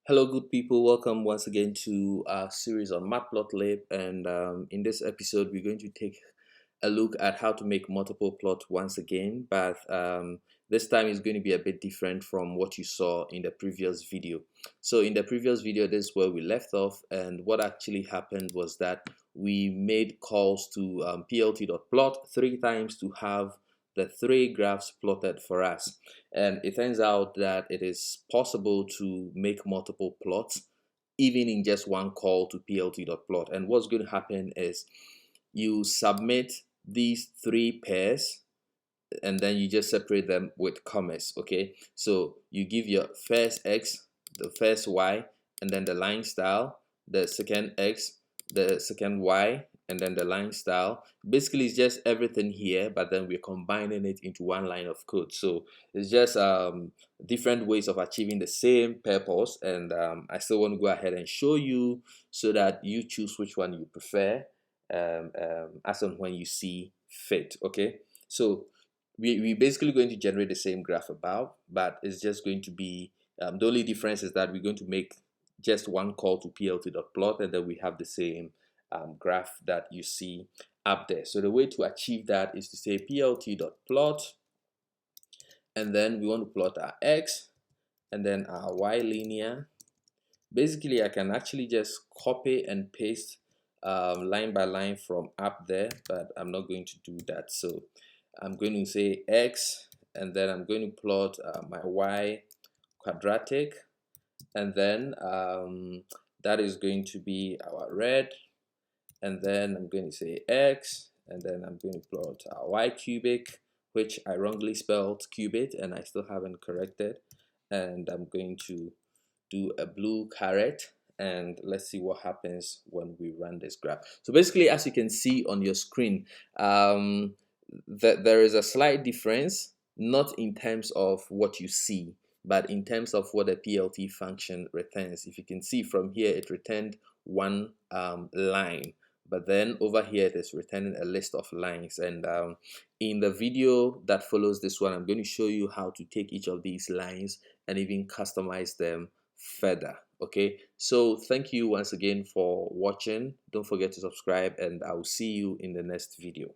Hello, good people. Welcome once again to our series on Matplotlib. And in this episode, we're going to take a look at how to make multiple plots once again. But this time is going to be a bit different from what you saw in the previous video. So in the previous video, this is where we left off. And what actually happened was that we made calls to plt.plot 3 times to have the 3 graphs plotted for us. And it turns out that it is possible to make multiple plots even in just one call to plt.plot. And what's going to happen is you submit these 3 pairs and then you just separate them with commas. Okay, so you give your first x, the first y, and then the line style, the second x, the second y, and then the line style. Basically it's just everything here, but then we're combining it into one line of code. So it's just different ways of achieving the same purpose. And I still want to go ahead and show you so that you choose which one you prefer as and when you see fit. Okay, so we basically going to generate the same graph above, but it's just going to be the only difference is that we're going to make just one call to plt.plot and then we have the same graph that you see up there. So the way to achieve that is to say plt.plot, and then we want to plot our x and then our y linear. Basically I can actually just copy and paste line by line from up there, but I'm not going to do that. So I'm going to say x, and then I'm going to plot my y quadratic, and then that is going to be our red, and then I'm going to say x, and then I'm going to plot our y cubic, which I wrongly spelled qubit and I still haven't corrected, and I'm going to do a blue caret, and let's see what happens when we run this graph. So basically, as you can see on your screen, there is a slight difference, not in terms of what you see, but in terms of what the PLT function returns. If you can see from here, it returned one line, but then over here it is returning a list of lines. And in the video that follows this one, I'm going to show you how to take each of these lines and even customize them further. Okay, so thank you once again for watching. Don't forget to subscribe, and I will see you in the next video.